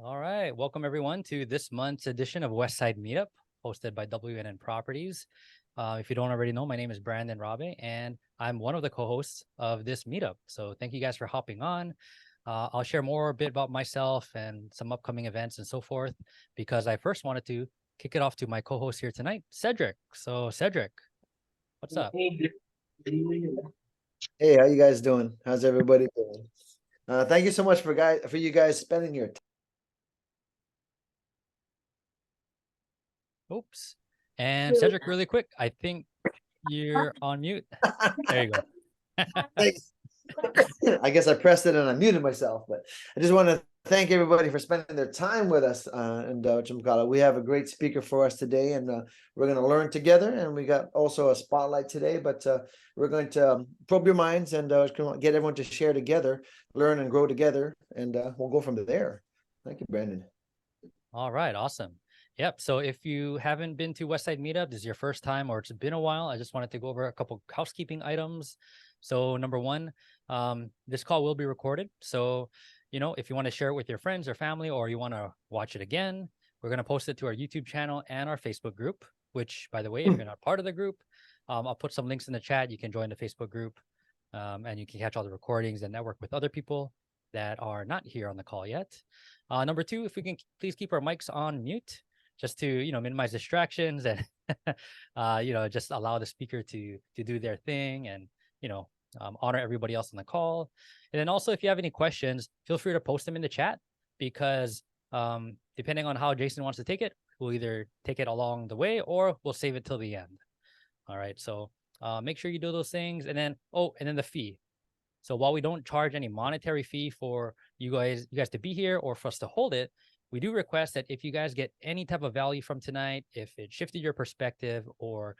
All right. Welcome, everyone, to this month's edition of Westside Meetup, hosted by WNN Properties. If you don't already know, my name is Brandon Rabe, and I'm one of the co-hosts of this meetup. So thank you guys for hopping on. I'll share more a bit about myself and some upcoming events and so forth, because I first wanted to kick it off to my co-host here tonight, Cedric. So Cedric, what's up? Hey, how you guys doing? How's everybody doing? Thank you so much for you guys spending your time. Oops. And Cedric, really quick, I think you're on mute. There you go. Thanks. I guess I pressed it and I muted myself, but I just want to thank everybody for spending their time with us. We have a great speaker for us today, and we're going to learn together. And we got also a spotlight today, but we're going to probe your minds and get everyone to share together, learn and grow together, and we'll go from there. Thank you, Brandon. All right, awesome. Yep. So if you haven't been to Westside Meetup, this is your first time or it's been a while, I just wanted to go over a couple housekeeping items. So number one, this call will be recorded. So, if you want to share it with your friends or family, or you want to watch it again, we're going to post it to our YouTube channel and our Facebook group, which, by the way, if you're not part of the group, I'll put some links in the chat. You can join the Facebook group and you can catch all the recordings and network with other people that are not here on the call yet. Number two, if we can please keep our mics on mute, just to minimize distractions and just allow the speaker to do their thing and honor everybody else on the call. And then also, if you have any questions, feel free to post them in the chat, because depending on how Jason wants to take it, we'll either take it along the way or we'll save it till the end. All right, so make sure you do those things. And then the fee. So while we don't charge any monetary fee for you guys to be here or for us to hold it, we do request that if you guys get any type of value from tonight, if it shifted your perspective, or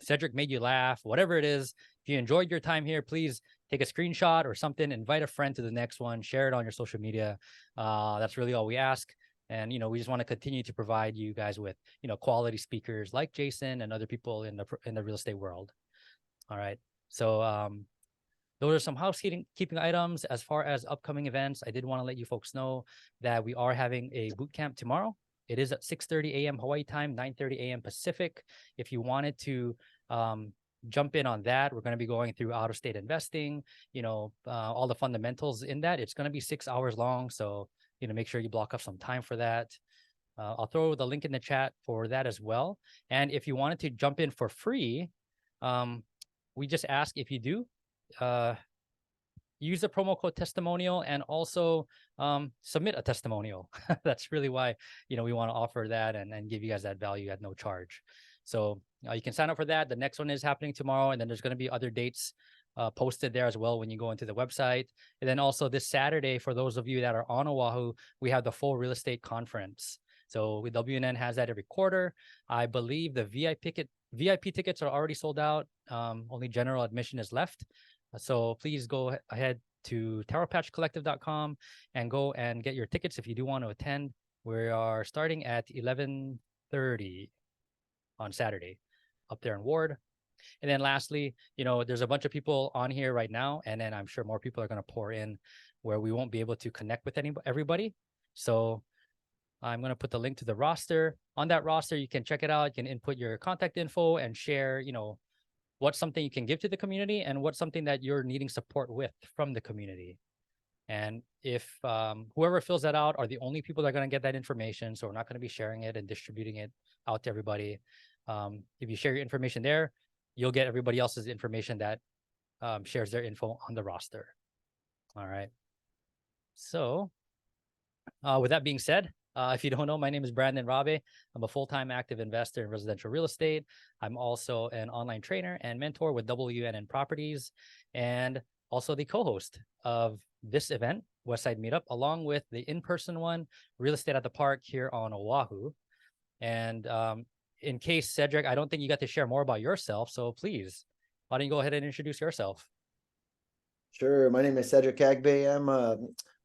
Cedric made you laugh, whatever it is, if you enjoyed your time here, please take a screenshot or something, invite a friend to the next one, share it on your social media. That's really all we ask. And we just want to continue to provide you guys with quality speakers like Jason and other people in the real estate world. All right, so those are some housekeeping items. As far as upcoming events, I did want to let you folks know that we are having a boot camp tomorrow. It is at 6:30 a.m. Hawaii time, 9:30 a.m. Pacific. If you wanted to jump in on that, we're going to be going through out-of-state investing, all the fundamentals in that. It's going to be 6 hours long, so make sure you block off some time for that. I'll throw the link in the chat for that as well. And if you wanted to jump in for free, we just ask if you do use the promo code testimonial and also submit a testimonial. That's really why we want to offer that and give you guys that value at no charge. So you can sign up for that. The next one is happening tomorrow, and then there's going to be other dates posted there as well when you go into the website. And then also this Saturday, for those of you that are on Oahu, we have the full real estate conference. So WNN has that every quarter. I believe the VIP tickets are already sold out. Only general admission is left. So please go ahead to tarotpatchcollective.com and go and get your tickets if you do want to attend. We are starting at 11:30 on Saturday up there in Ward. And then lastly, there's a bunch of people on here right now, and then I'm sure more people are going to pour in where we won't be able to connect with everybody. So I'm going to put the link to the roster. On that roster, you can check it out. You can input your contact info and share, what's something you can give to the community and what's something that you're needing support with from the community. And if whoever fills that out are the only people that are going to get that information, so we're not going to be sharing it and distributing it out to everybody. If you share your information there, you'll get everybody else's information that shares their info on the roster. All right. So with that being said, if you don't know, my name is Brandon Rabe. I'm a full-time active investor in residential real estate. I'm also an online trainer and mentor with WNN Properties, and also the co-host of this event, Westside Meetup, along with the in-person one, Real Estate at the Park here on Oahu. And in case, Cedric, I don't think you got to share more about yourself, so please, why don't you go ahead and introduce yourself? Sure. My name is Cedric Caagbay. I'm a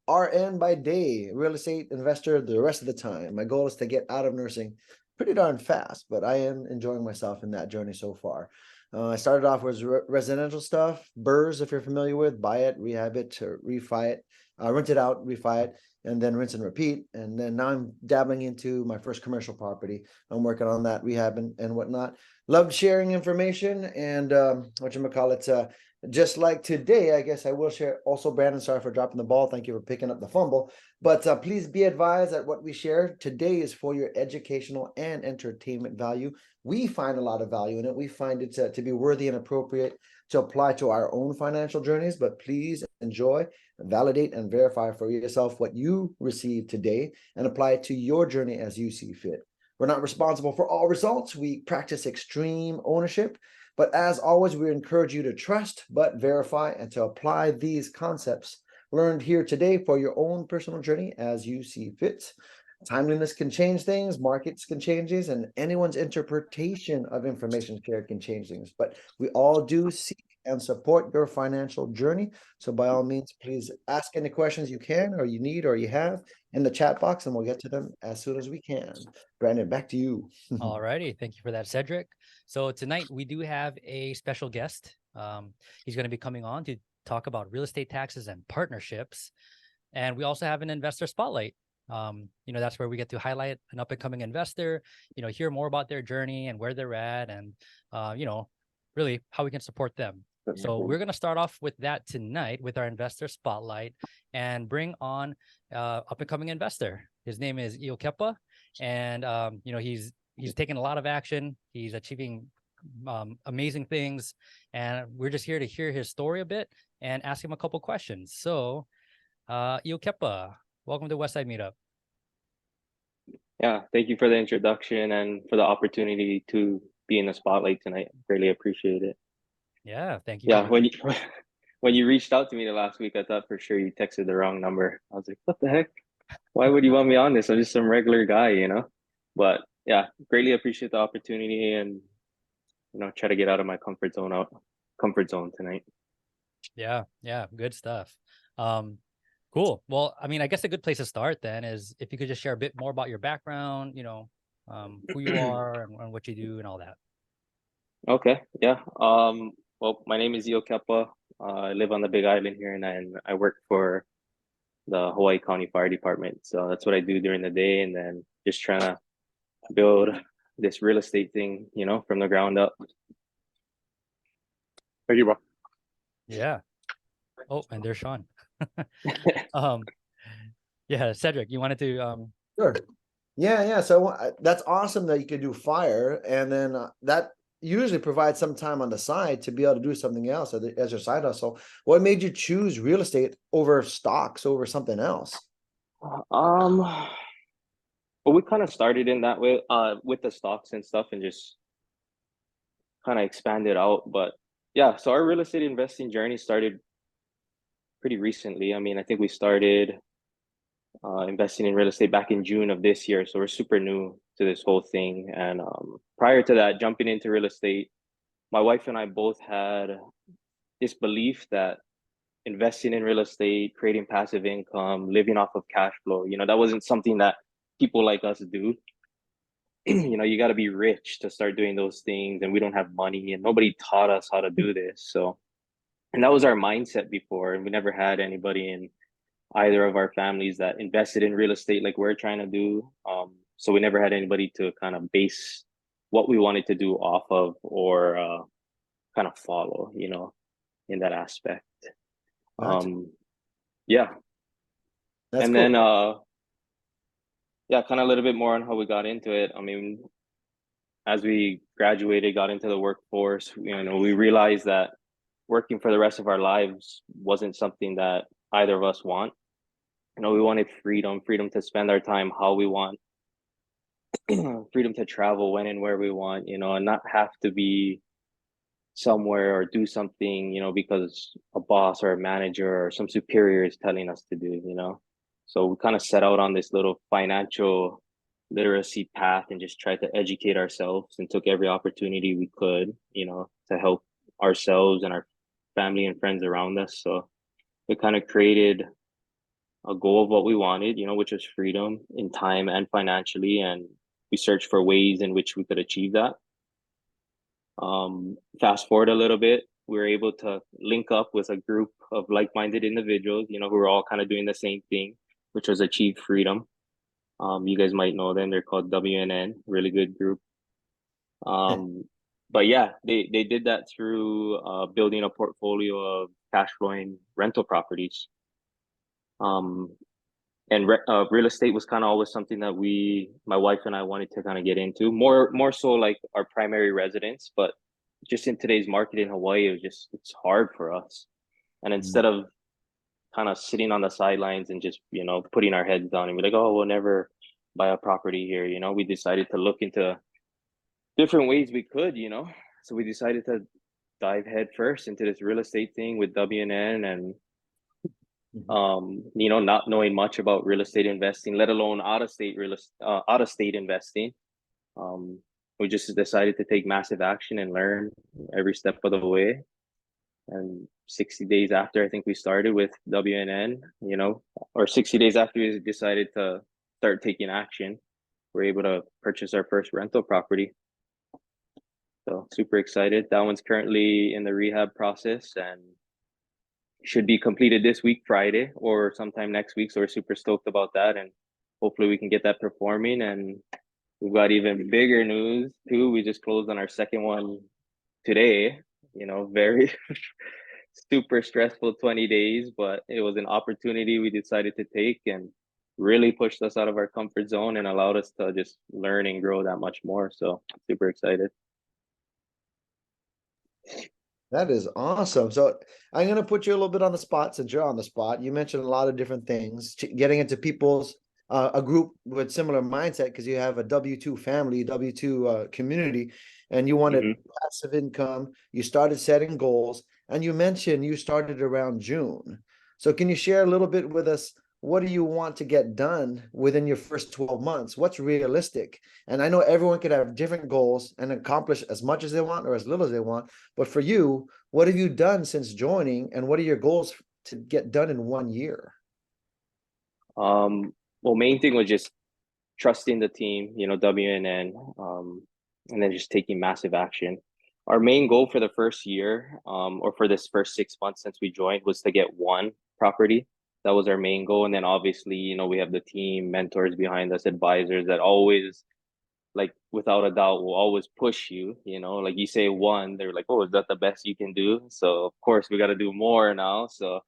RN by day, real estate investor the rest of the time. My goal is to get out of nursing pretty darn fast, but I am enjoying myself in that journey so far. I started off with residential stuff, BRRRRs, if you're familiar with, buy it, rehab it, or refi it, rent it out, refi it, and then rinse and repeat. And then now I'm dabbling into my first commercial property. I'm working on that rehab and whatnot. Loved sharing information and whatchamacallit, just like today, I guess I will share also, Brandon, sorry for dropping the ball. Thank you for picking up the fumble. But please be advised that what we share today is for your educational and entertainment value. We find a lot of value in it. We find it to be worthy and appropriate to apply to our own financial journeys, but please enjoy, validate, and verify for yourself what you received today and apply it to your journey as you see fit. We're not responsible for all results. We practice extreme ownership. But as always, we encourage you to trust, but verify, and to apply these concepts learned here today for your own personal journey as you see fit. Timeliness can change things, markets can change things, and anyone's interpretation of information shared can change things. But we all do seek and support your financial journey. So by all means, please ask any questions you can, or you need, or you have in the chat box, and we'll get to them as soon as we can. Brandon, back to you. All righty. Thank you for that, Cedric. So tonight we do have a special guest. He's going to be coming on to talk about real estate taxes and partnerships. And we also have an investor spotlight. That's where we get to highlight an up and coming investor, hear more about their journey and where they're at, and, really how we can support them. So we're going to start off with that tonight with our investor spotlight and bring on up and coming investor. His name is Iokepa, and he's taking a lot of action. He's achieving amazing things, and we're just here to hear his story a bit and ask him a couple questions. So Iokepa, welcome to Westside Meetup. Yeah, thank you for the introduction and for the opportunity to be in the spotlight tonight. Really appreciate it. Yeah, thank you. Yeah, when you reached out to me the last week, I thought for sure you texted the wrong number. I was like, what the heck? Why would you want me on this? I'm just some regular guy, But yeah, greatly appreciate the opportunity and try to get out of my comfort zone tonight. Yeah, good stuff. Cool. Well, I guess a good place to start then is if you could just share a bit more about your background, who you are and what you do and all that. Okay. Yeah. Well, my name is Iokepa. I live on the Big Island here, and I work for the Hawaii County Fire Department. So that's what I do during the day, and then just trying to build this real estate thing, from the ground up. Thank you, bro. Yeah. Oh, and there's Sean. Yeah, Cedric, you wanted to Sure. Yeah. So that's awesome that you could do fire, and then that usually provides some time on the side to be able to do something else as your side hustle. What made you choose real estate over stocks, over something else? Well, we kind of started in that way, with the stocks and stuff, and just kind of expanded out. But yeah, so our real estate investing journey started pretty recently. I think we started investing in real estate back in June of this year. So we're super new to this whole thing. And prior to that, jumping into real estate, my wife and I both had this belief that investing in real estate, creating passive income, living off of cash flow, that wasn't something that people like us do. You got to be rich to start doing those things, and we don't have money, and nobody taught us how to do this. So, and that was our mindset before, and we never had anybody in either of our families that invested in real estate like we're trying to do. So we never had anybody to kind of base what we wanted to do off of, or kind of follow, in that aspect. Gotcha. Yeah. That's and cool. then yeah, kind of a little bit more on how we got into it. As we graduated, got into the workforce, we realized that working for the rest of our lives wasn't something that either of us want. We wanted freedom to spend our time how we want, freedom to travel when and where we want, and not have to be somewhere or do something, because a boss or a manager or some superior is telling us to do, So we kind of set out on this little financial literacy path and just tried to educate ourselves, and took every opportunity we could, to help ourselves and our family and friends around us. So we kind of created a goal of what we wanted, which was freedom in time and financially. And we searched for ways in which we could achieve that. Fast forward a little bit, we were able to link up with a group of like-minded individuals, you know, who were all kind of doing the same thing, which was achieve freedom. You guys might know them. They're called WNN, really good group. But yeah, they did that through building a portfolio of cash flowing rental properties. And real estate was kind of always something that my wife and I wanted to kind of get into more so like our primary residence, but just in today's market in Hawaii, it's hard for us. And instead of kind of sitting on the sidelines and just, you know, putting our heads down and be like, oh, we'll never buy a property here, you know, we decided to look into different ways we could, you know. So we decided to dive head first into this real estate thing with WNN, and you know, not knowing much about real estate investing, let alone out of state investing. We just decided to take massive action and learn every step of the way. And 60 days after I think we started with WNN, you know, or 60 days after we decided to start taking action, we're able to purchase our first rental property. So super excited. That one's currently in the rehab process and should be completed this week, Friday, or sometime next week. So we're super stoked about that, and hopefully we can get that performing. And we've got even bigger news too. We just closed on our second one today. You know, very super stressful 20 days, but it was an opportunity we decided to take and really pushed us out of our comfort zone and allowed us to just learn and grow that much more. So super excited. That is awesome. So I'm going to put you a little bit on the spot since you're on the spot. You mentioned a lot of different things, getting into people's a group with similar mindset because you have a W-2 family, W-2 community, and you wanted passive income. You started setting goals, and you mentioned you started around June. So can you share a little bit with us? What do you want to get done within your first 12 months? What's realistic? And I know everyone could have different goals and accomplish as much as they want or as little as they want. But for you, what have you done since joining, and what are your goals to get done in 1 year? Well, main thing was just trusting the team, you know, WNN, and then just taking massive action. Our main goal for the first year, or for this first 6 months since we joined, was to get one property. That was our main goal. And then obviously, you know, we have the team, mentors behind us, advisors that always, like, without a doubt, will always push you. You know, like you say one, they're like, oh, is that the best you can do? So of course we got to do more now. So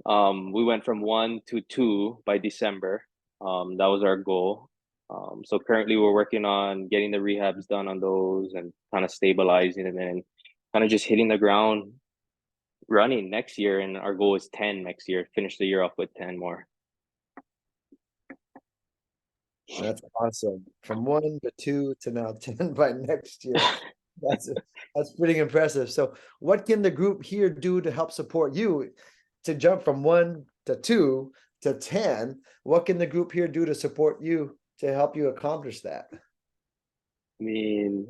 we went from 1 to 2 by December. That was our goal. So currently we're working on getting the rehabs done on those and kind of stabilizing, and then kind of just hitting the ground running next year. And our goal is 10 next year, finish the year off with 10 more. That's awesome. From 1 to 2 to now 10 by next year. That's pretty impressive. So what can the group here do to help support you to jump from 1 to 2 to 10? What can the group here do to support you to help you accomplish that? I mean,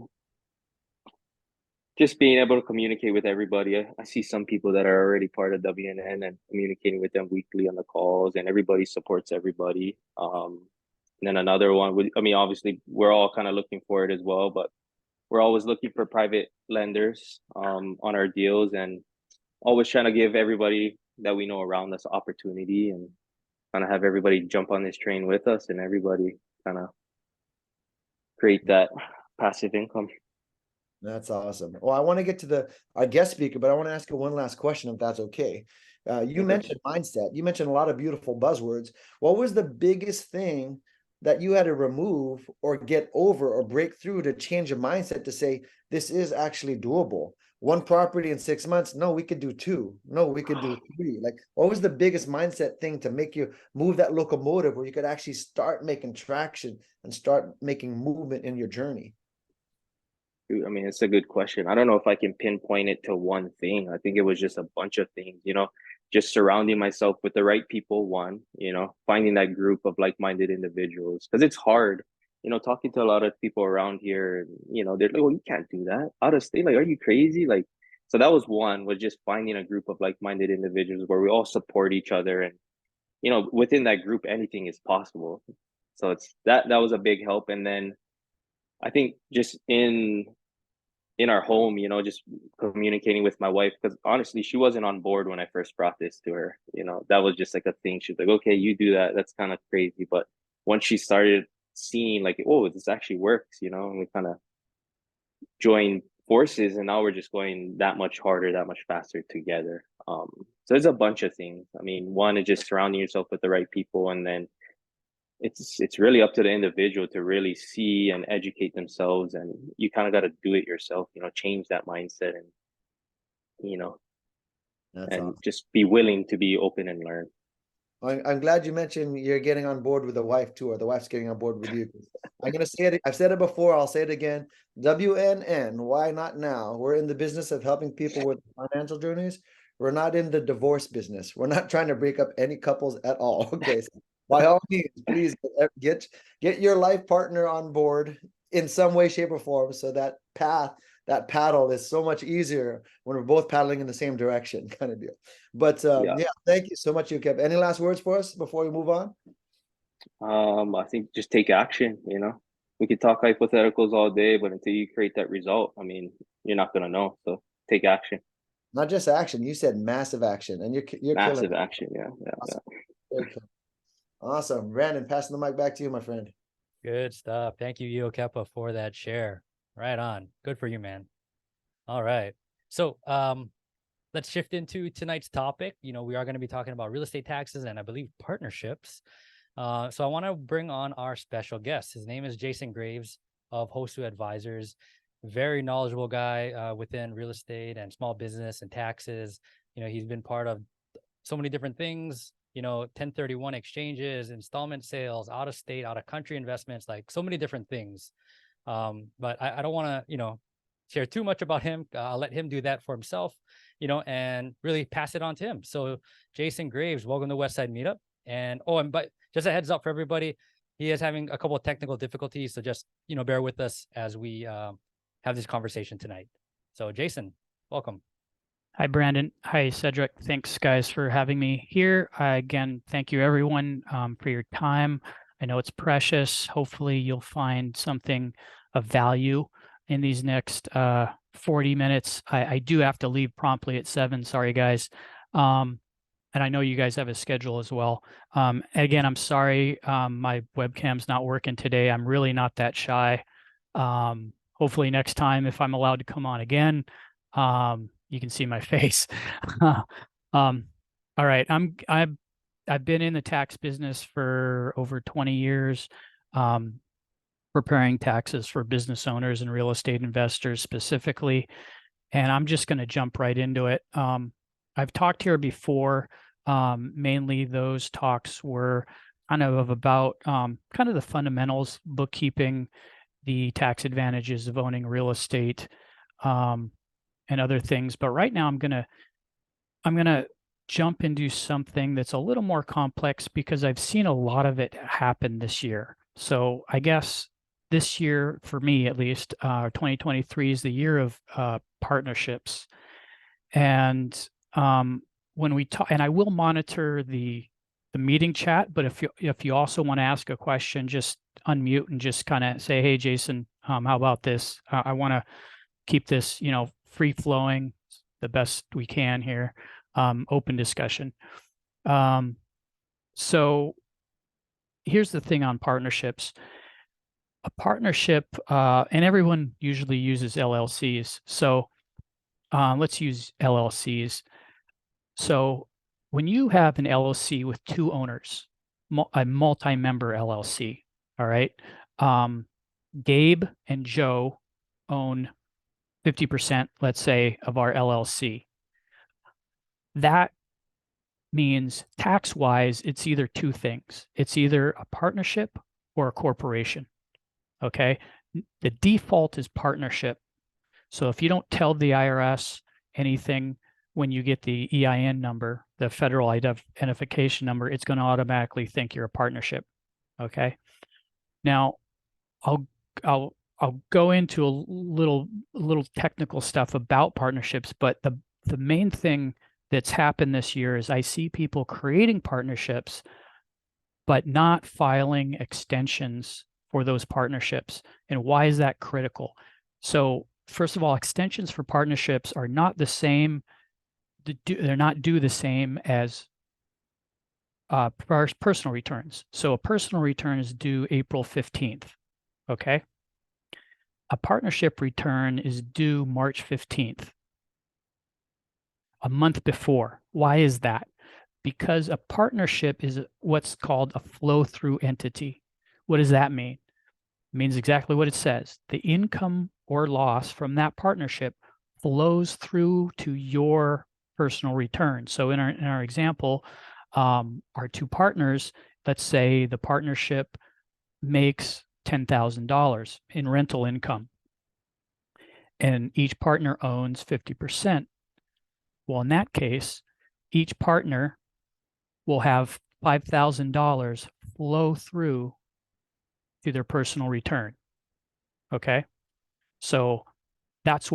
just being able to communicate with everybody. I see some people that are already part of WNN and communicating with them weekly on the calls, and everybody supports everybody. And then another one, I mean, obviously we're all kind of looking for it as well, but we're always looking for private lenders on our deals, and always trying to give everybody that we know around us opportunity, and kind of have everybody jump on this train with us, and everybody kind of create that passive income. That's awesome. Well, I want to get to our guest speaker, but I want to ask you one last question, if that's okay. You mentioned mindset. You mentioned a lot of beautiful buzzwords. What was the biggest thing that you had to remove or get over or break through to change your mindset to say, this is actually doable? 1 property in 6 months? No, we could do 2. No, we could do 3. Like, what was the biggest mindset thing to make you move that locomotive where you could actually start making traction and start making movement in your journey? I mean, it's a good question. I don't know if I can pinpoint it to one thing. I think it was just a bunch of things, you know, just surrounding myself with the right people, one, you know, finding that group of like-minded individuals, because it's hard, you know, talking to a lot of people around here, you know, they're like, oh, you can't do that out of state. Like, are you crazy? Like, so that was one, was just finding a group of like-minded individuals where we all support each other. And, you know, within that group, anything is possible. So it's that was a big help. And then I think just in in our home, just communicating with my wife, because honestly, she wasn't on board when I first brought this to her. That was just like a thing. She's like, okay, you do that. That's kind of crazy. But once she started seeing like, oh, this actually works, and we kind of joined forces, and now we're just going that much harder, that much faster together. So there's a bunch of things. I mean, one is just surrounding yourself with the right people, and then it's really up to the individual to really see and educate themselves, and you kind of got to do it yourself, change that mindset, and you know That's and awesome. just be willing to be open and learn. I'm glad you mentioned you're getting on board with the wife too, or the wife's getting on board with you. I'm gonna say it. I've said it before. I'll say it again. WNN. Why not now? We're in the business of helping people with financial journeys. We're not in the divorce business. We're not trying to break up any couples at all. Okay. So by all means, please get your life partner on board in some way, shape, or form, so that paddle is so much easier when we're both paddling in the same direction, kind of deal. But Yeah. yeah, thank you so much, Iokepa. Any last words for us before we move on? I think just take action. We could talk hypotheticals all day, but until you create that result, I mean, you're not gonna know. So take action. Not just action. You said massive action, and you're killing Massive it. action. Yeah. Awesome. Okay. Awesome. Brandon, passing the mic back to you, my friend. Good stuff. Thank you, Iokepa, for that share. Right on. Good for you, man. All right. So let's shift into tonight's topic. We are going to be talking about real estate taxes and I believe partnerships. So I want to bring on our special guest. His name is Jason Graves of HoSu Advisors. Very knowledgeable guy within real estate and small business and taxes. He's been part of so many different things, 1031 exchanges, installment sales, out of state, out of country investments, like so many different things. But I don't want to, share too much about him. I'll let him do that for himself, and really pass it on to him. So Jason Graves, welcome to Westside Meetup. But just a heads up for everybody, he is having a couple of technical difficulties. So just, bear with us as we have this conversation tonight. So Jason, welcome. Hi, Brandon. Hi, Cedric. Thanks, guys, for having me here. Again, thank you, everyone, for your time. I know it's precious. Hopefully, you'll find something of value in these next 40 minutes. I do have to leave promptly at 7. Sorry, guys. And I know you guys have a schedule as well. Again, I'm sorry. My webcam's not working today. I'm really not that shy. Hopefully, next time, if I'm allowed to come on again, you can see my face. All right, I've been in the tax business for over 20 years, preparing taxes for business owners and real estate investors specifically. And I'm just going to jump right into it. I've talked here before. Mainly those talks were kind of about kind of the fundamentals, bookkeeping, the tax advantages of owning real estate, and other things. But right now I'm gonna jump into something that's a little more complex because I've seen a lot of it happen this year. So I guess this year, for me at least, 2023 is the year of partnerships. And when we talk, and I will monitor the meeting chat, but if you also want to ask a question, just unmute and just kind of say, hey, Jason, how about this? I want to keep this, free flowing the best we can here, open discussion. So here's the thing on partnerships. A partnership, and everyone usually uses LLCs. So let's use LLCs. So when you have an LLC with 2 owners, a multi-member LLC, all right, Gabe and Joe own 50%, let's say, of our LLC. That means tax-wise, it's either 2 things. It's either a partnership or a corporation, okay? The default is partnership. So if you don't tell the IRS anything when you get the EIN number, the federal identification number, it's going to automatically think you're a partnership, okay? Now, I'll go into a little technical stuff about partnerships, but the main thing that's happened this year is I see people creating partnerships, but not filing extensions for those partnerships. And why is that critical? So first of all, extensions for partnerships are not the same. They're not due the same as personal returns. So a personal return is due April 15th. Okay. A partnership return is due March 15th, a month before. Why is that? Because a partnership is what's called a flow-through entity. What does that mean? It means exactly what it says. The income or loss from that partnership flows through to your personal return. So in our example, our two partners, let's say the partnership makes $10,000 in rental income, and each partner owns 50%. Well, in that case, each partner will have $5,000 flow through to their personal return. Okay, so that's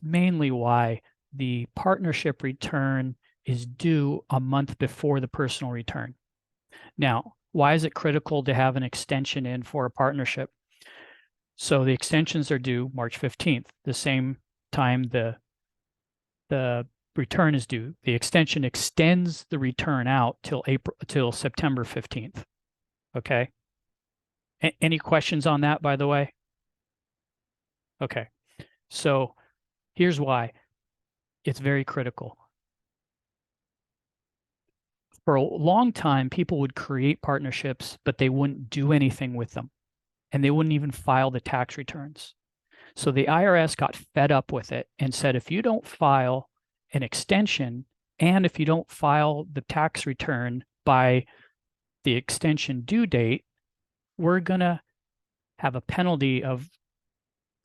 mainly why the partnership return is due a month before the personal return. Now, why is it critical to have an extension in for a partnership? So the extensions are due March 15th, the same time the return is due. The extension extends the return out till September 15th. Okay. Any questions on that, by the way? Okay. So here's why it's very critical. For a long time, people would create partnerships, but they wouldn't do anything with them, and they wouldn't even file the tax returns. So the IRS got fed up with it and said, if you don't file an extension and if you don't file the tax return by the extension due date, we're going to have a penalty of,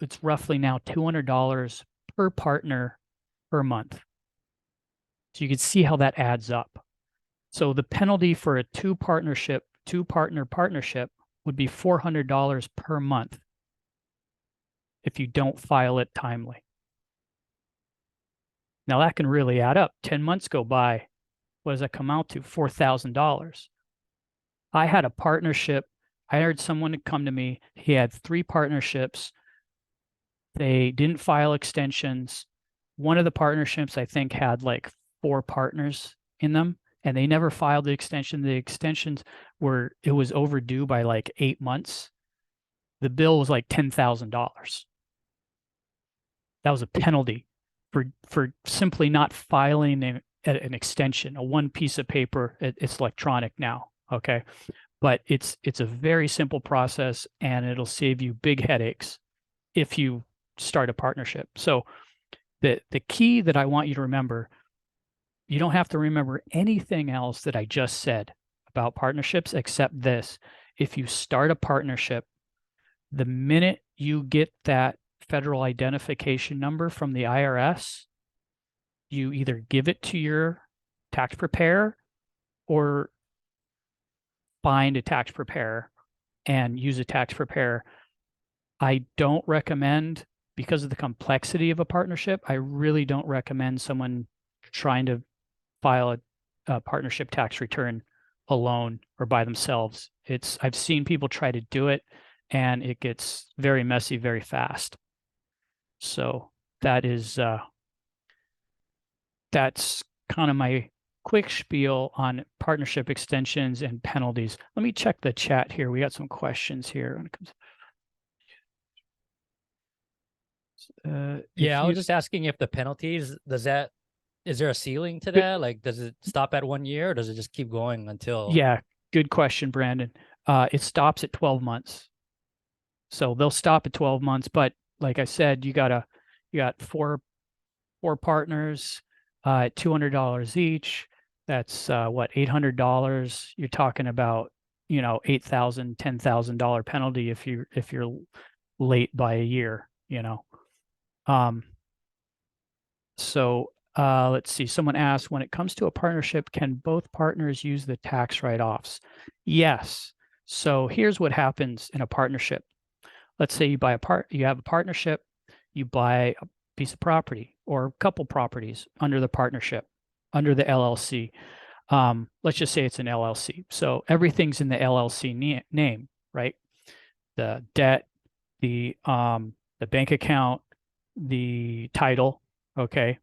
it's roughly now $200 per partner per month. So you can see how that adds up. So the penalty for a two-partner partnership would be $400 per month if you don't file it timely. Now that can really add up. 10 months go by. What does that come out to? $4,000. I had a partnership. I hired someone to come to me. He had 3 partnerships. They didn't file extensions. One of the partnerships, I think, had like 4 partners in them, and they never filed the extension. The extensions it was overdue by like 8 months. The bill was like $10,000. That was a penalty for simply not filing an extension, a one piece of paper. It's electronic now, okay? But it's a very simple process, and it'll save you big headaches if you start a partnership. So the key that I want you to remember, you don't have to remember anything else that I just said about partnerships except this. If you start a partnership, the minute you get that federal identification number from the IRS, you either give it to your tax preparer or find a tax preparer and use a tax preparer. I don't recommend, because of the complexity of a partnership, I really don't recommend someone trying to file a partnership tax return alone or by themselves. I've seen people try to do it, and it gets very messy very fast. So that's kind of my quick spiel on partnership extensions and penalties. Let me check the chat here. We got some questions here when it comes. Yeah, I was just asking if the penalties, is there a ceiling to that? Like, does it stop at 1 year, or does it just keep going until? Yeah, good question, Brandon. It stops at 12 months. So they'll stop at 12 months, but like I said, you got 4 partners at $200 each. That's what, $800. You're talking about, $8,000, $10,000 penalty if you're late by a year, So let's see. Someone asked, when it comes to a partnership, can both partners use the tax write-offs? Yes. So here's what happens in a partnership. Let's say you have a partnership, you buy a piece of property or a couple properties under the partnership, under the LLC. Let's just say it's an LLC. So everything's in the LLC name, right? The debt, the the bank account, the title. Okay.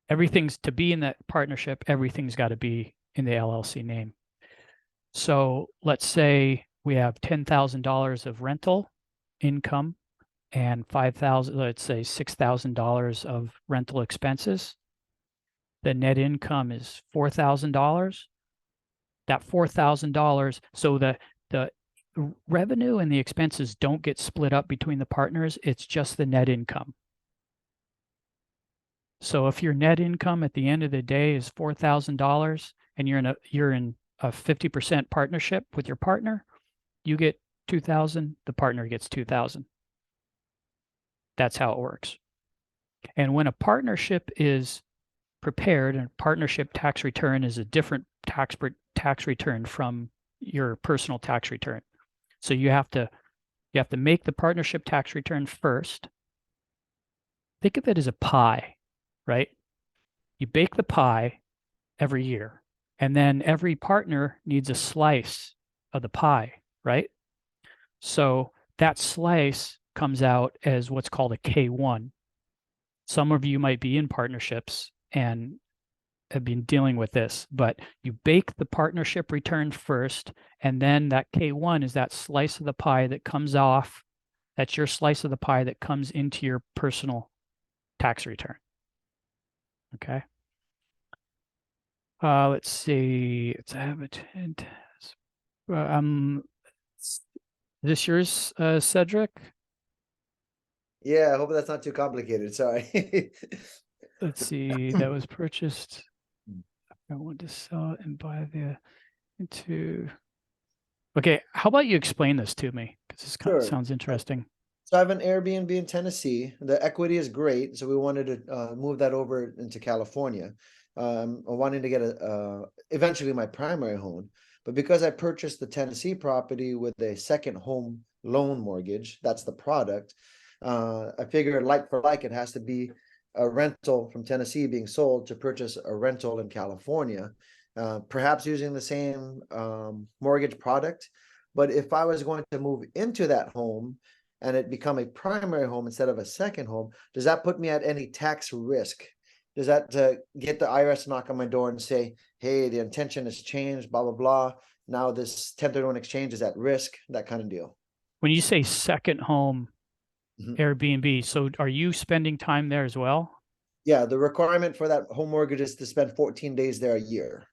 Everything's to be in that partnership. Everything's got to be in the LLC name. So let's say we have $10,000 of rental income and 5,000, let's say $6,000 of rental expenses. The net income is $4,000. That $4,000, so the revenue and the expenses don't get split up between the partners. It's just the net income. So if your net income at the end of the day is $4,000 and you're in a 50% partnership with your partner, you get 2,000, the partner gets 2,000. That's how it works. And when a partnership is prepared, and partnership tax return is a different tax return from your personal tax return. So you have to make the partnership tax return first. Think of it as a pie, right? You bake the pie every year, and then every partner needs a slice of the pie, right? So that slice comes out as what's called a K1. Some of you might be in partnerships and have been dealing with this, but you bake the partnership return first, and then that K1 is that slice of the pie that comes off. That's your slice of the pie that comes into your personal tax return. Okay. Let's see. It's habitant. Is this yours, Cedric? Yeah, I hope that's not too complicated. Sorry. Let's see. That was purchased. I want to sell it and buy into. Okay, how about you explain this to me? Because this kind of Sure. sounds interesting. So I have an Airbnb in Tennessee. The equity is great, so we wanted to move that over into California. I'm wanting to get eventually my primary home, but because I purchased the Tennessee property with a second home loan mortgage, that's the product. I figured like for like, it has to be a rental from Tennessee being sold to purchase a rental in California, perhaps using the same mortgage product. But if I was going to move into that home and it become a primary home instead of a second home, does that put me at any tax risk? Does that get the IRS to knock on my door and say, hey, the intention has changed, blah, blah, blah. Now this 1031 exchange is at risk, that kind of deal. When you say second home Mhm. Airbnb, so are you spending time there as well? Yeah, the requirement for that home mortgage is to spend 14 days there a year.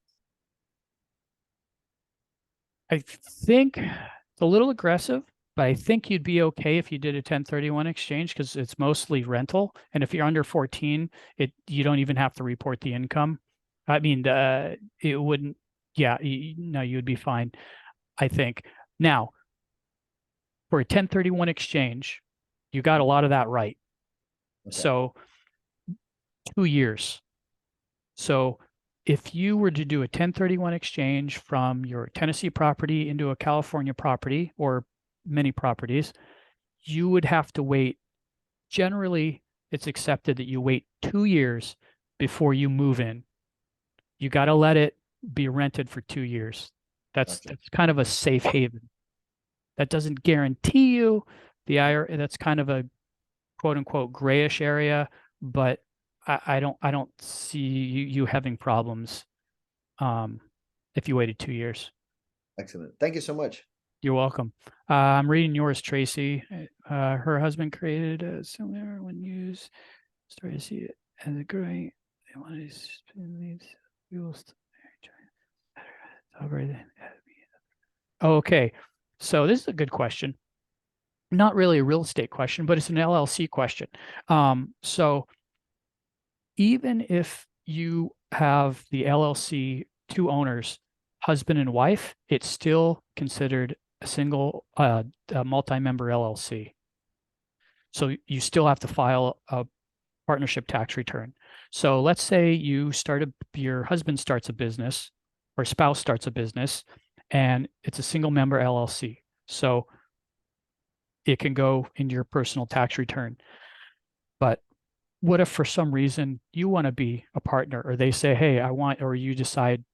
I think it's a little aggressive, but I think you'd be okay if you did a 1031 exchange because it's mostly rental. And if you're under 14, you don't even have to report the income. I mean, it wouldn't, yeah, no, you would be fine, I think. Now, for a 1031 exchange, you got a lot of that right. Okay. So 2 years. So if you were to do a 1031 exchange from your Tennessee property into a California property or many properties, you would have to wait. Generally, it's accepted that you wait 2 years before you move in. You got to let it be rented for 2 years. That's kind of a safe haven. That doesn't guarantee you the IRS. That's kind of a quote unquote grayish area, but I don't see you having problems if you waited 2 years. Excellent. Thank you so much. You're welcome. I'm reading yours, Tracy. Her husband created a similar when used. Started to see it as a great. They wanted to spin leads. We will still Oh, okay. So this is a good question. Not really a real estate question, but it's an LLC question. So even if you have the LLC, two owners, husband and wife, it's still considered a single a multi-member LLC. So you still have to file a partnership tax return. So let's say your husband starts a business or spouse starts a business and it's a single member LLC. So it can go into your personal tax return. But what if for some reason you want to be a partner or they say, hey, or you decide,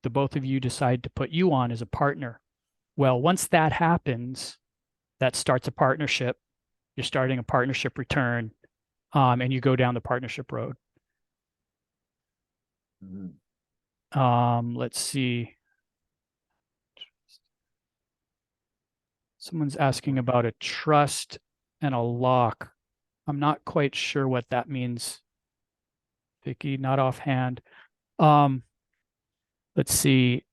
the both of you decide to put you on as a partner? Well, once that happens, that starts a partnership. you're starting a partnership return, and you go down the partnership road. Let's see. Someone's asking about a trust and a lock. I'm not quite sure what that means, Vicky, not offhand. Let's see.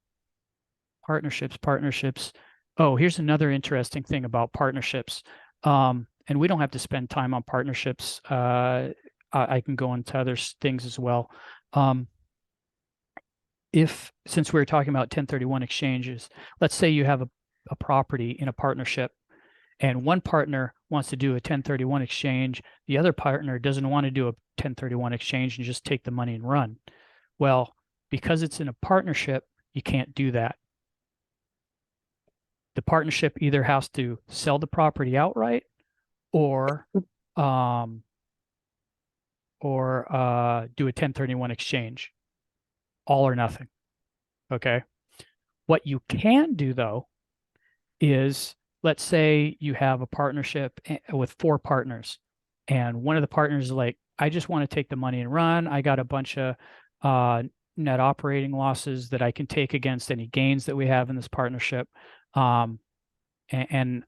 Partnerships. Oh, here's another interesting thing about partnerships. And we don't have to spend time on partnerships. I can go into other things as well. Since we were talking about 1031 exchanges, let's say you have a property in a partnership and one partner wants to do a 1031 exchange. The other partner doesn't want to do a 1031 exchange and just take the money and run. Well, because it's in a partnership, you can't do that. The partnership either has to sell the property outright or do a 1031 exchange. All or nothing. Okay. What you can do though is, let's say you have a partnership with 4 partners, and one of the partners is like, I just want to take the money and run. I got a bunch of net operating losses that I can take against any gains that we have in this partnership. And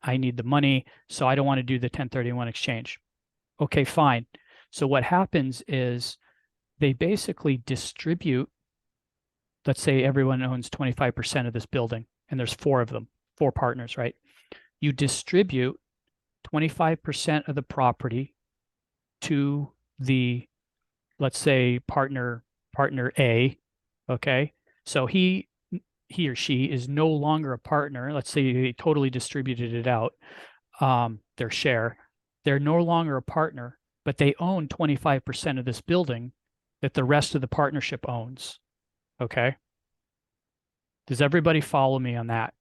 I need the money, so I don't want to do the 1031 exchange. Okay, fine. So what happens is they basically distribute, let's say everyone owns 25% of this building, and there's 4 of them, 4 partners, right? You distribute 25% of the property to the, let's say, partner A, okay? So he or she is no longer a partner. Let's say they totally distributed it out, their share. They're no longer a partner, but they own 25% of this building that the rest of the partnership owns, okay? Does everybody follow me on that?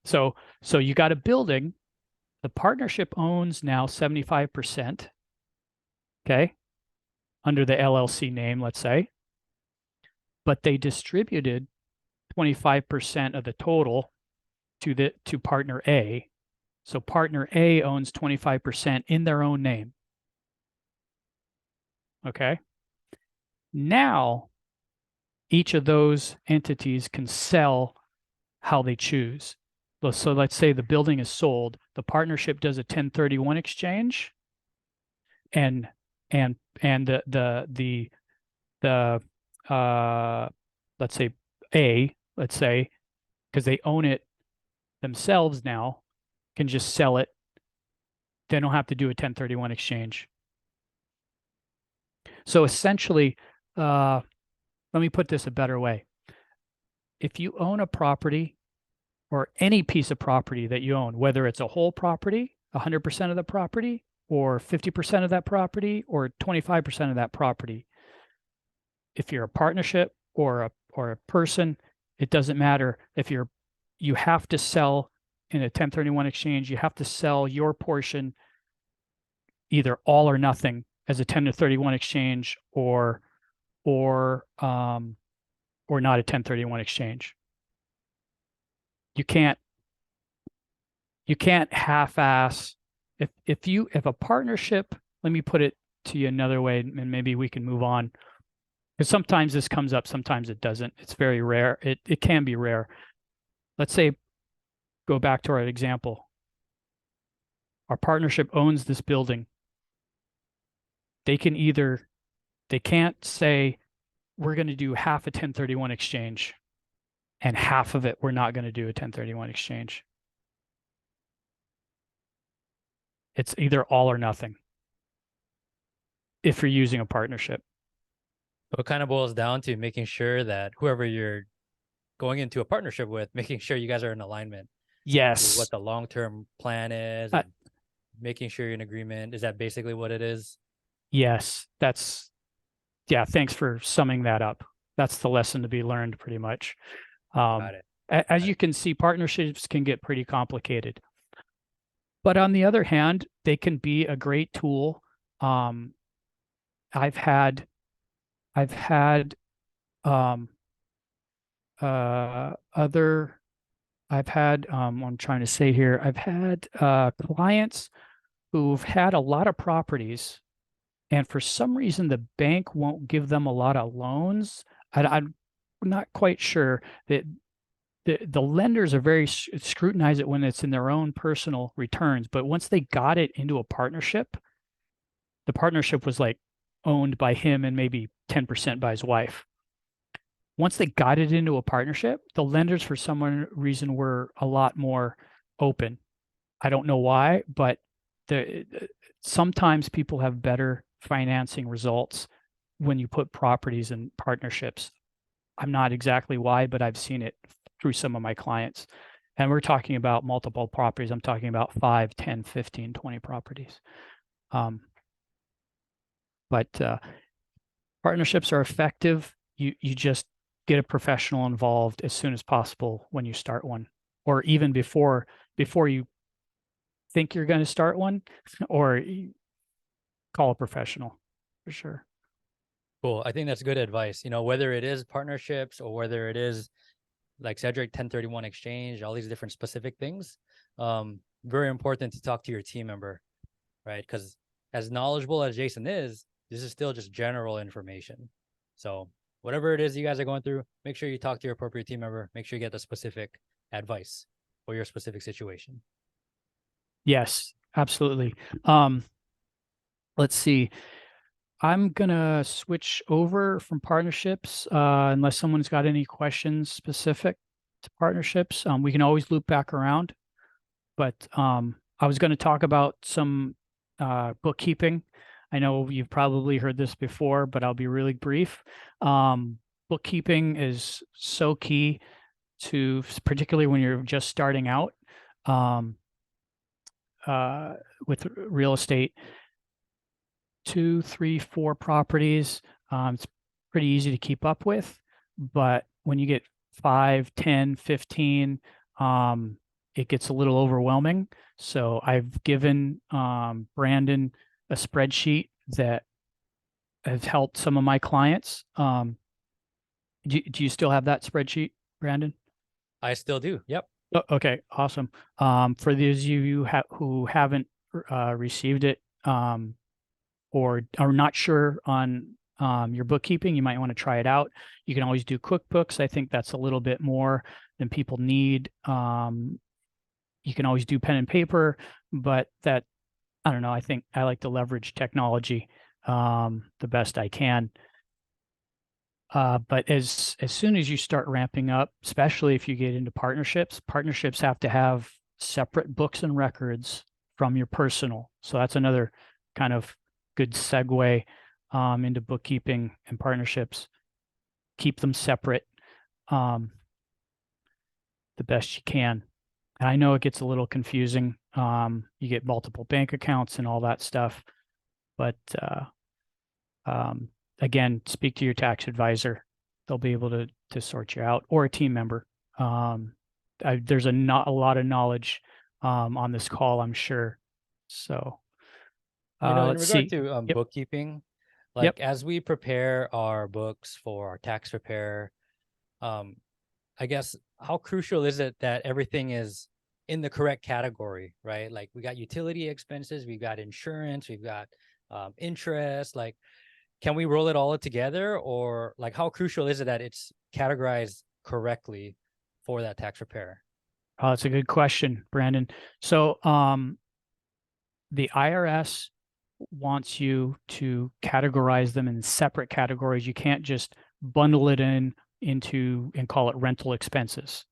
So you got a building, the partnership owns now 75%, okay, under the LLC name, let's say, but they distributed 25% of the total to partner A. So partner A owns 25% in their own name. Okay. Now, each of those entities can sell how they choose. So let's say the building is sold, the partnership does a 1031 exchange, and the let's say A, let's say, because they own it themselves now, can just sell it. They don't have to do a 1031 exchange. So essentially, let me put this a better way. If you own a property or any piece of property that you own, whether it's a whole property, 100% of the property, or 50% of that property, or 25% of that property, if you're a partnership or a person, it doesn't matter. If you have to sell in a 1031 exchange, you have to sell your portion either all or nothing as a 1031 exchange, or not a 1031 exchange. You can't half-ass if a partnership, let me put it to you another way, and maybe we can move on, because sometimes this comes up, sometimes it doesn't. It's very rare. It can be rare. Let's say, go back to our example. Our partnership owns this building. They can't say, we're going to do half a 1031 exchange and half of it we're not going to do a 1031 exchange. It's either all or nothing if you're using a partnership. So it kind of boils down to making sure that whoever you're going into a partnership with, making sure you guys are in alignment. Yes. What the long-term plan is, and making sure you're in agreement. Is that basically what it is? Yes, yeah, thanks for summing that up. That's the lesson to be learned, pretty much. Got it. As you can see, partnerships can get pretty complicated. But on the other hand, they can be a great tool. I've had other I've had, what I'm trying to say here, I've had clients who've had a lot of properties, and for some reason the bank won't give them a lot of loans. I'm not quite sure that the lenders are very scrutinize it when it's in their own personal returns, but once they got it into a partnership, the partnership was like owned by him and maybe 10% by his wife. Once they got it into a partnership, the lenders for some reason were a lot more open. I don't know why, but sometimes people have better financing results when you put properties in partnerships. I'm not exactly why, but I've seen it through some of my clients. And we're talking about multiple properties. I'm talking about 5, 10, 15, 20 properties. But partnerships are effective. You just get a professional involved as soon as possible when you start one, or even before you think you're going to start one, or call a professional for sure. Cool. I think that's good advice. You know, whether it is partnerships or whether it is like Cedric 1031 exchange, all these different specific things, very important to talk to your team member, right? Because as knowledgeable as Jason is, this is still just general information. So whatever it is you guys are going through, make sure you talk to your appropriate team member. Make sure you get the specific advice for your specific situation. Yes, absolutely. Let's see. I'm gonna switch over from partnerships, unless someone's got any questions specific to partnerships. We can always loop back around, but I was going to talk about some bookkeeping. I know you've probably heard this before, but I'll be really brief. Bookkeeping is so key to, particularly when you're just starting out with real estate. 2, 3, 4 properties. It's pretty easy to keep up with, but when you get 5, 10, 15, it gets a little overwhelming. So I've given Brandon a spreadsheet that has helped some of my clients. Do you still have that spreadsheet, Brandon? I still do. Yep. Oh, okay, awesome. For those of you who haven't received it, or are not sure on your bookkeeping, you might want to try it out. You can always do QuickBooks. I think that's a little bit more than people need. You can always do pen and paper, but that, I don't know, I think I like to leverage technology the best I can. But as soon as you start ramping up, especially if you get into partnerships have to have separate books and records from your personal. So that's another kind of good segue into bookkeeping and partnerships. Keep them separate the best you can. And I know it gets a little confusing. You get multiple bank accounts and all that stuff, but again, speak to your tax advisor. They'll be able to sort you out, or a team member. There's not a lot of knowledge on this call, I'm sure. So You know, in let's regard see. to Yep. bookkeeping, like as we prepare our books for our tax preparer, I guess how crucial is it that everything is in the correct category, right? Like we got utility expenses, we've got insurance, we've got interest. Like, can we roll it all together, or like how crucial is it that it's categorized correctly for that tax preparer? Oh, that's a good question, Brandon. So the IRS wants you to categorize them in separate categories. You can't just bundle it into and call it rental expenses.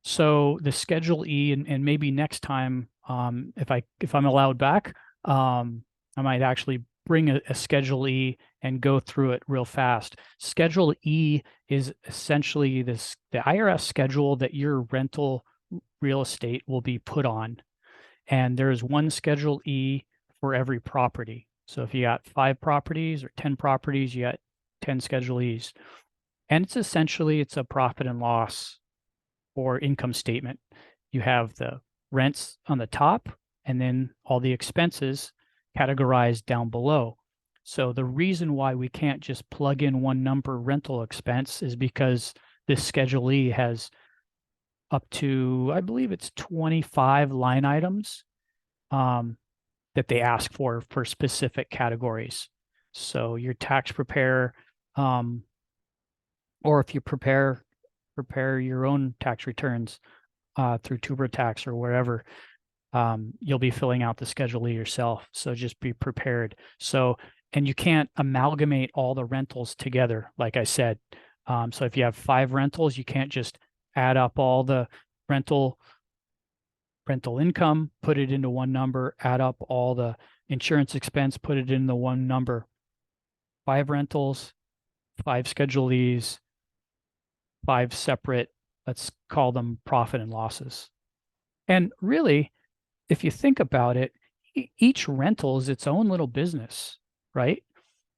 So the Schedule E, and maybe next time, if I'm allowed back, I might actually bring a Schedule E and go through it real fast. Schedule E is essentially the IRS schedule that your rental real estate will be put on. And there's one Schedule E for every property. So if you got 5 properties or 10 properties, you got 10 Schedule E's. And it's a profit and loss or income statement. You have the rents on the top and then all the expenses categorized down below. So the reason why we can't just plug in one number rental expense is because this Schedule E has up to, I believe it's 25 line items that they ask for specific categories. So your tax preparer, or if you prepare your own tax returns through TurboTax or wherever, you'll be filling out the Schedule E yourself. So just be prepared. So, and you can't amalgamate all the rentals together, like I said. So if you have 5 rentals, you can't just add up all the rental income, put it into one number, add up all the insurance expense, put it into one number. 5 rentals, 5 Schedule E's, 5 separate, let's call them profit and losses. And really, if you think about it, each rental is its own little business, right?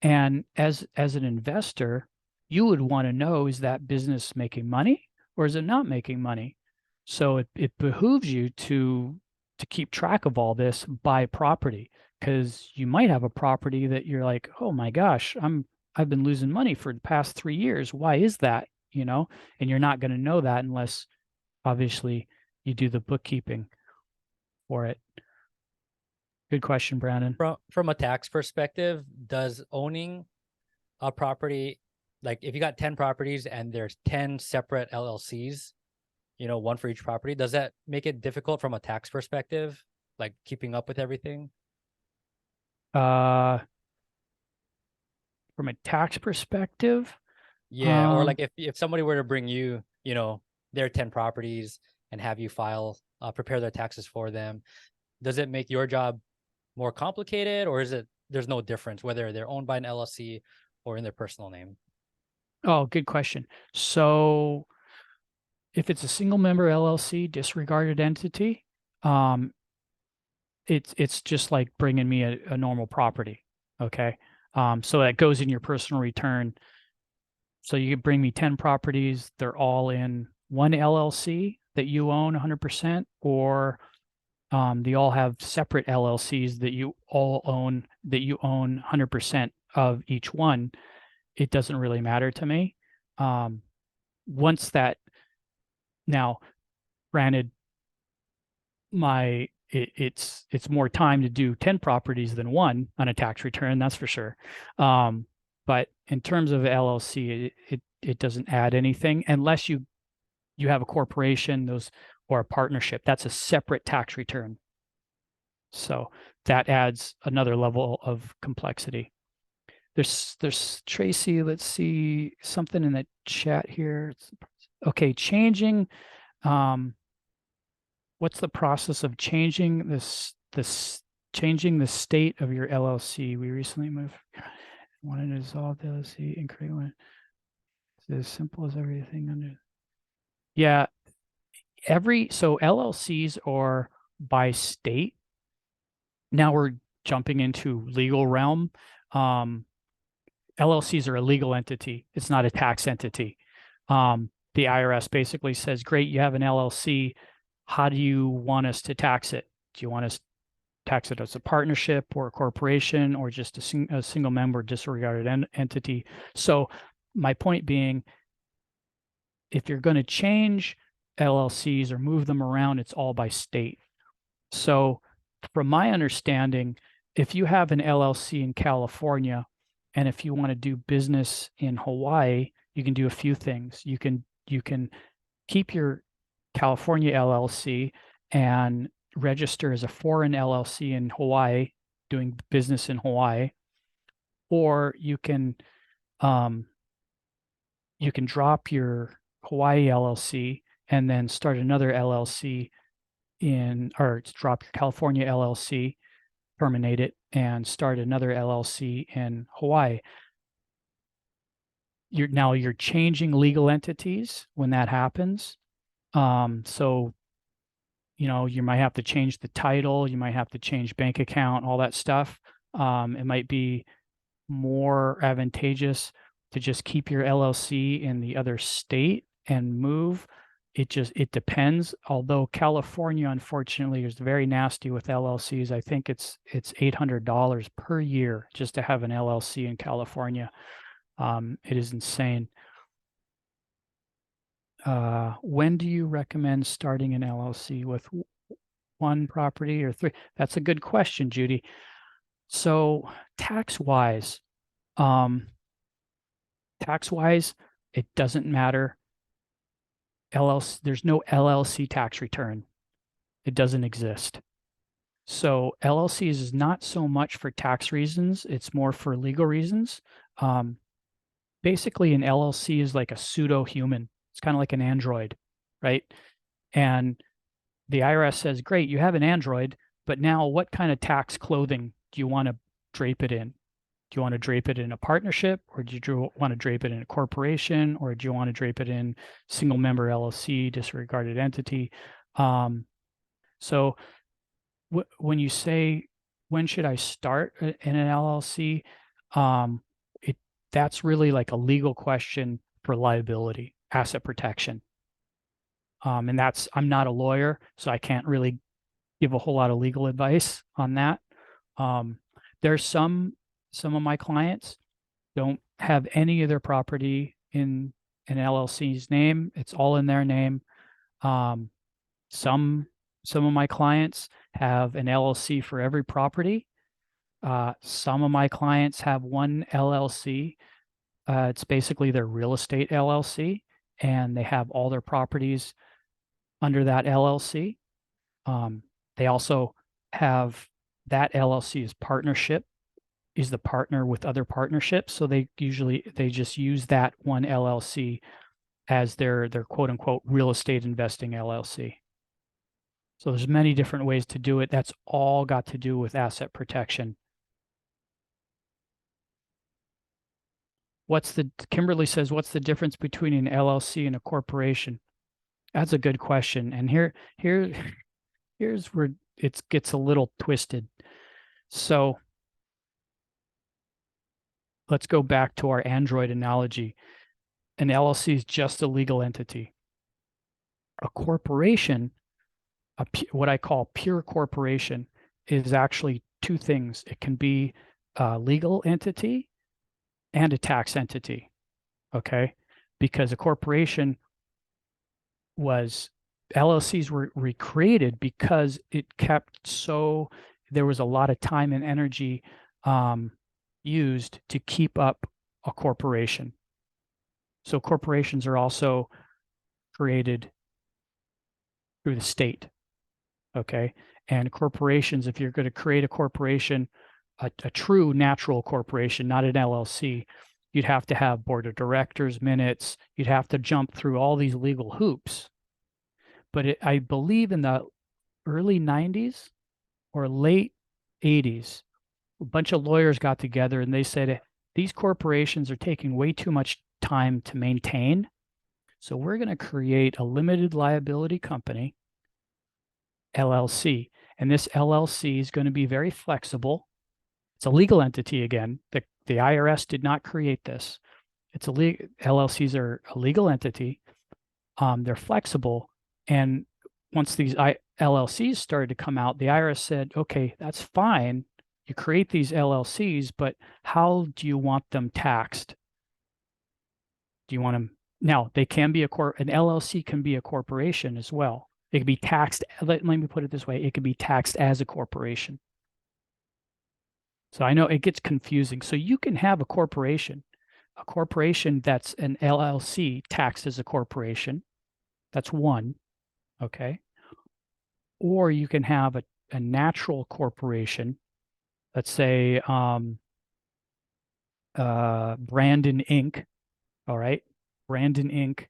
And as an investor, you would want to know, is that business making money or is it not making money? So it behooves you to keep track of all this by property, because you might have a property that you're like, oh my gosh, I've been losing money for the past 3 years. Why is that? You know, and you're not going to know that unless obviously you do the bookkeeping for it. Good question, Brandon. From a tax perspective, does owning a property, like if you got 10 properties and there's 10 separate LLCs, you know, one for each property, does that make it difficult from a tax perspective, like keeping up with everything? From a tax perspective, yeah, or like if somebody were to bring you, you know, their 10 properties and have you prepare their taxes for them, does it make your job more complicated, or is it there's no difference whether they're owned by an LLC or in their personal name? Oh, good question. So if it's a single member LLC, disregarded entity, it's just like bringing me a normal property. Okay. So that goes in your personal return. So you could bring me 10 properties. They're all in one LLC that you own 100%, or they all have separate LLCs that you own 100% of each one. It doesn't really matter to me. Once that, now, granted, it's more time to do 10 properties than one on a tax return, that's for sure. But in terms of LLC, it doesn't add anything unless you have a corporation, or a partnership. That's a separate tax return. So that adds another level of complexity. There's Tracy, let's see something in the chat here. Okay, changing, what's the process of changing changing the state of your LLC? We recently moved, wanted to dissolve the LLC and create one. It's as simple as everything under. Yeah, so LLCs are by state. Now we're jumping into legal realm. LLCs are a legal entity. It's not a tax entity. The IRS basically says, great, you have an LLC. How do you want us to tax it? Do you want us to tax it as a partnership or a corporation, or just a single member disregarded entity? So my point being, if you're going to change LLCs or move them around, it's all by state. So from my understanding, if you have an LLC in California, and if you want to do business in Hawaii, you can do a few things. You can keep your California LLC and register as a foreign LLC in Hawaii, doing business in Hawaii, or you can drop your Hawaii LLC and then start another LLC or drop your California LLC, terminate it, and start another LLC in Hawaii. You're changing legal entities when that happens. So, you know, you might have to change the title, you might have to change bank account, all that stuff. It might be more advantageous to just keep your LLC in the other state and move. It depends. Although California, unfortunately, is very nasty with LLCs. I think it's $800 per year just to have an LLC in California. It is insane. When do you recommend starting an LLC, with one property or three? That's a good question, Judy. So tax-wise, it doesn't matter. There's no LLC tax return. It doesn't exist. So LLCs is not so much for tax reasons, it's more for legal reasons. Basically, an LLC is like a pseudo-human. It's kind of like an android, right? And the IRS says, great, you have an android, but now what kind of tax clothing do you want to drape it in? Do you want to drape it in a partnership, or do you want to drape it in a corporation, or do you want to drape it in single member LLC, disregarded entity? So when you say, when should I start in an LLC? That's really like a legal question for liability, asset protection. And I'm not a lawyer, so I can't really give a whole lot of legal advice on that. There's some of my clients don't have any of their property in an LLC's name. It's all in their name. Some of my clients have an LLC for every property. Some of my clients have one LLC. It's basically their real estate LLC, and they have all their properties under that LLC. They also have that LLC as partnership, is the partner with other partnerships. So they just use that one LLC as their quote unquote real estate investing LLC. So there's many different ways to do it. That's all got to do with asset protection. Kimberly says, what's the difference between an LLC and a corporation? That's a good question. And here's where it gets a little twisted. So let's go back to our Android analogy. An LLC is just a legal entity. A corporation, what I call pure corporation, is actually two things. It can be a legal entity and a tax entity, okay? Because a corporation LLCs were recreated because there was a lot of time and energy used to keep up a corporation. So corporations are also created through the state, okay? And corporations, if you're going to create a corporation, a true natural corporation, not an LLC, you'd have to have board of directors minutes. You'd have to jump through all these legal hoops. But I believe in the early 90s or late 80s, a bunch of lawyers got together and they said, these corporations are taking way too much time to maintain. So we're going to create a limited liability company, LLC. And this LLC is going to be very flexible. It's a legal entity again. The IRS did not create this. LLCs are a legal entity. They're flexible. And once these LLCs started to come out, the IRS said, okay, that's fine. You create these LLCs, but how do you want them taxed? Do you want them? Now, they can be an LLC can be a corporation as well. It can be taxed. Let me put it this way. It can be taxed as a corporation. So I know it gets confusing. So you can have a corporation that's an LLC taxed as a corporation. That's one, okay? Or you can have a natural corporation, let's say Brandon Inc., all right? Brandon Inc.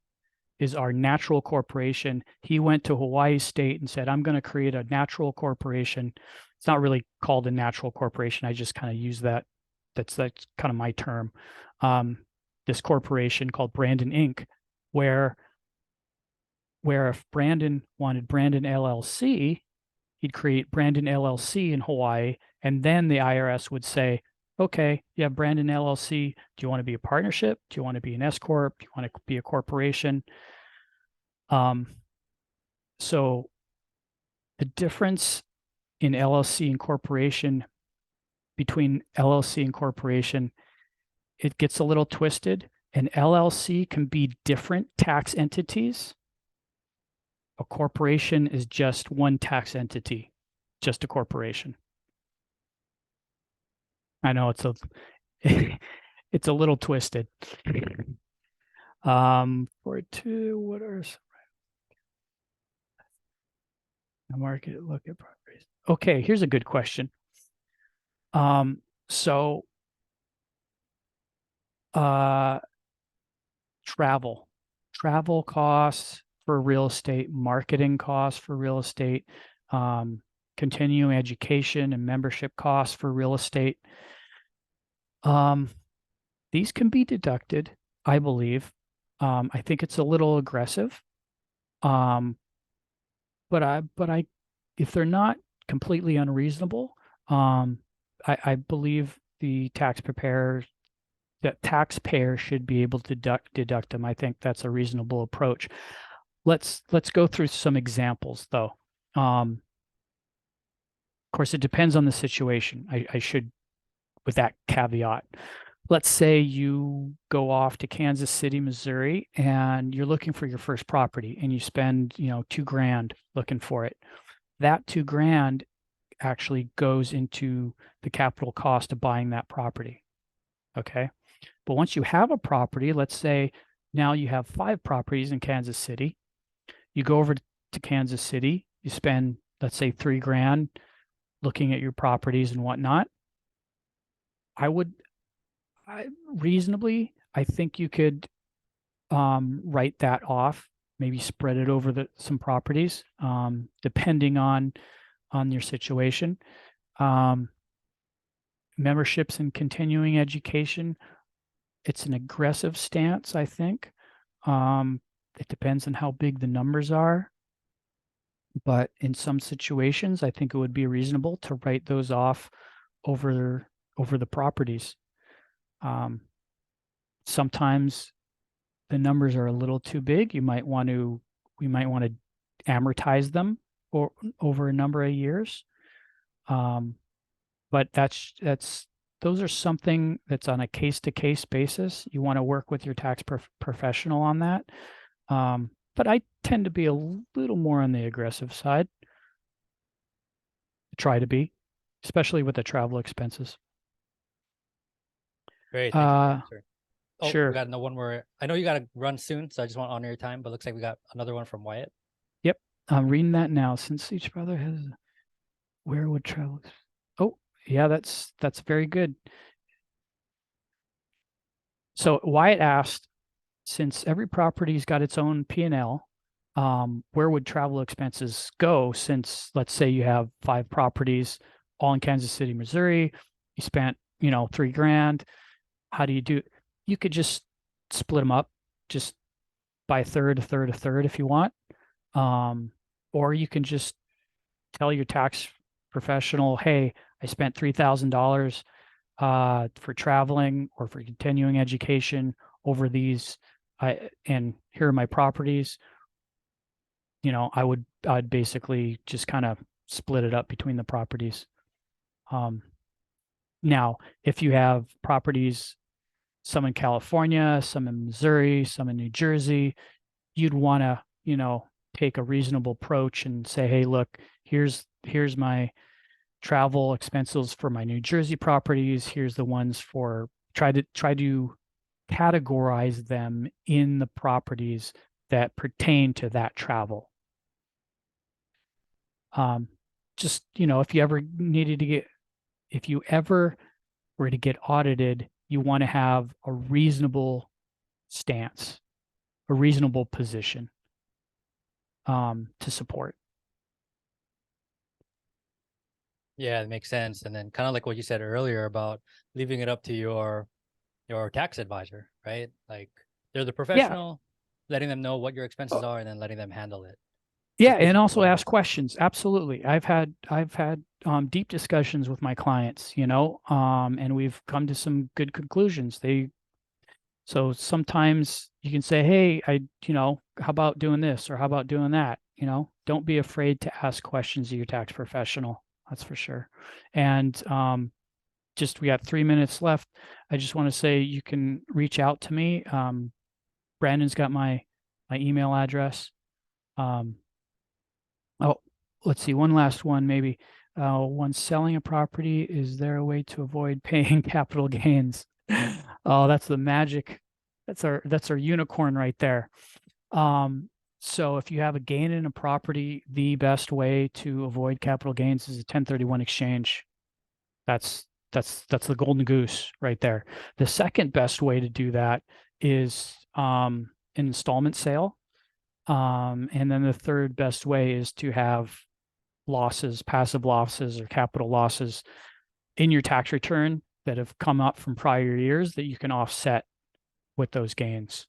is our natural corporation. He went to Hawaii State and said, I'm going to create a natural corporation. It's not really called a natural corporation. I just kind of use that. That's kind of my term. This corporation called Brandon Inc., where if Brandon wanted Brandon LLC, he'd create Brandon LLC in Hawaii, and then the IRS would say, okay, you have Brandon LLC. Do you want to be a partnership? Do you want to be an S corp? Do you want to be a corporation? So the difference in LLC and corporation, between LLC and corporation, it gets a little twisted. An LLC can be different tax entities. A corporation is just one tax entity, just a corporation. I know it's a it's a little twisted. For two, what are some market look at properties? Okay, here's a good question. So travel costs for real estate, marketing costs for real estate, continuing education and membership costs for real estate. These can be deducted, I believe. I think it's a little aggressive. But if they're not completely unreasonable, I believe the taxpayer should be able to deduct them. I think that's a reasonable approach. Let's go through some examples though. Of course, it depends on the situation. I should, with that caveat. Let's say you go off to Kansas City, Missouri, and you're looking for your first property, and you spend, $2,000 looking for it. That $2,000 actually goes into the capital cost of buying that property. Okay. But once you have a property, let's say now you have 5 properties in Kansas City. You go over to Kansas City, you spend, let's say, $3,000 looking at your properties and whatnot. I think you could write that off, maybe spread it over some properties, depending on your situation. Memberships and continuing education, it's an aggressive stance, I think. It depends on how big the numbers are. But in some situations, I think it would be reasonable to write those off over the properties. Sometimes the numbers are a little too big. We might want to amortize them over a number of years. But those are something that's on a case-to-case basis. You want to work with your tax professional on that. But I tend to be a little more on the aggressive side. Try to be, especially with the travel expenses. Great. Thank you for the answer. Oh, Sure. We got another one where I know you got to run soon, so I just want to honor your time, but looks like we got another one from Wyatt. Yep. I'm reading that now. Since each brother has, where would travel? Oh, yeah, that's very good. So Wyatt asked, since every property's got its own P&L, where would travel expenses go? Since, let's say you have 5 properties all in Kansas City, Missouri, you spent, $3,000. How do you do? You could just split them up, just by a third if you want. Or you can just tell your tax professional, hey, I spent $3,000 for traveling or for continuing education over these, and here are my properties. I'd basically just kind of split it up between the properties. Now, if you have properties, some in California, some in Missouri, some in New Jersey, you'd want to, take a reasonable approach and say, hey, look, here's my travel expenses for my New Jersey properties. Here's the ones for try to categorize them in the properties that pertain to that travel. Just, if you ever were to get audited, you want to have a reasonable stance, a reasonable position to support. Yeah, it makes sense. And then kind of like what you said earlier about leaving it up to your tax advisor, right? Like they're the professional, letting them know what your expenses are and then letting them handle it. Yeah, and also ask questions. Absolutely. I've had deep discussions with my clients, and we've come to some good conclusions. So sometimes you can say, hey, how about doing this or how about doing that? Don't be afraid to ask questions of your tax professional. That's for sure. And we got 3 minutes left. I just want to say you can reach out to me. Brandon's got my email address. Oh, let's see, one last one maybe. When selling a property, is there a way to avoid paying capital gains? Oh, that's the magic. That's our unicorn right there. So if you have a gain in a property, the best way to avoid capital gains is a 1031 exchange. That's the golden goose right there. The second best way to do that is an installment sale. And then the third best way is to have losses, passive losses or capital losses in your tax return that have come up from prior years that you can offset with those gains.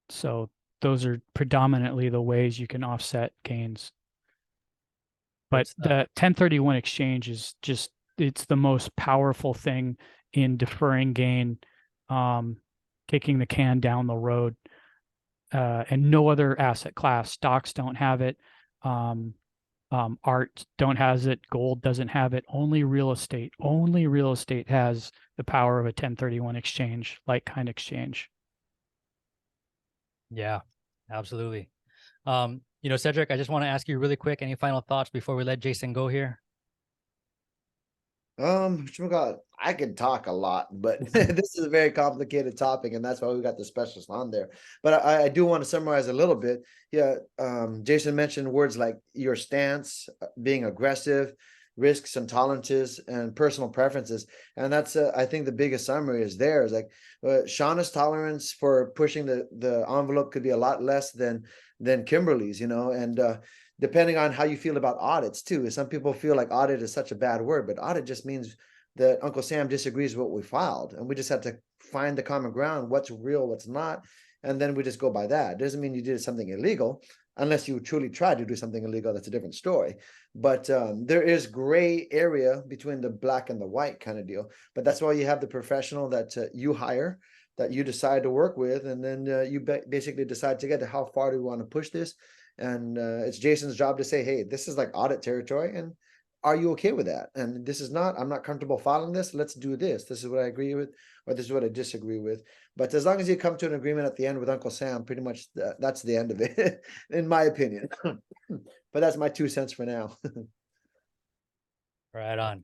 So those are predominantly the ways you can offset gains. But the 1031 exchange is just, it's the most powerful thing in deferring gain, kicking the can down the road. And no other asset class, stocks don't have it. Art don't has it. Gold doesn't have it. Only real estate has the power of a 1031 exchange, like kind exchange. Yeah, absolutely. Cedric, I just want to ask you really quick, any final thoughts before we let Jason go here? I could talk a lot, but this is a very complicated topic, and that's why we got the specialist on there. But I do want to summarize a little bit. Yeah, Jason mentioned words like your stance, being aggressive, risks and tolerances, and personal preferences, and that's I think the biggest summary is there. Is like Shauna's tolerance for pushing the envelope could be a lot less than Kimberly's, and depending on how you feel about audits too. Some people feel like audit is such a bad word, but audit just means that Uncle Sam disagrees with what we filed, and we just have to find the common ground, what's real, what's not, and then we just go by that. It doesn't mean you did something illegal, unless you truly tried to do something illegal. That's a different story. But there is gray area between the black and the white kind of deal. But that's why you have the professional that you hire, that you decide to work with, and then you basically decide together how far do we want to push this. And it's Jason's job to say, hey, this is like audit territory, and are you okay with that? And this is not, I'm not comfortable following this. Let's do this. This is what I agree with, or this is what I disagree with. But as long as you come to an agreement at the end with Uncle Sam, pretty much that's the end of it, in my opinion. But that's my 2 cents for now. Right on.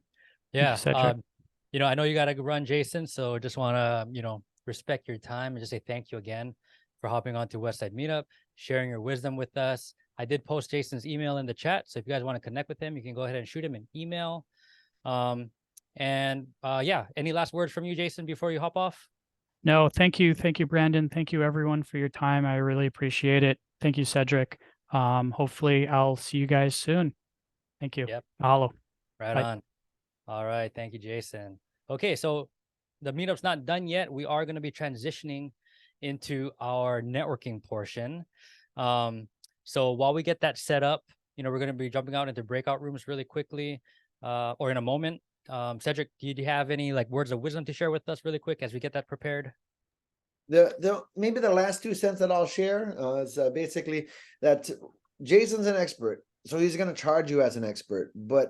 Yeah. I know you got to run, Jason. So just want to, respect your time and just say thank you again for hopping on to Westside Meetup, sharing your wisdom with us. I did post Jason's email in the chat. So if you guys want to connect with him, you can go ahead and shoot him an email. Any last words from you, Jason, before you hop off? No, thank you. Thank you, Brandon. Thank you everyone for your time. I really appreciate it. Thank you, Cedric. Hopefully I'll see you guys soon. Thank you. Yep. Mahalo. Right on. All right. Thank you, Jason. Okay. So the meetup's not done yet. We are going to be transitioning into our networking portion. So while we get that set up, we're going to be jumping out into breakout rooms really quickly, or in a moment. Cedric, do you have any words of wisdom to share with us really quick as we get that prepared? Maybe the last 2 cents that I'll share is basically that Jason's an expert, so he's going to charge you as an expert, but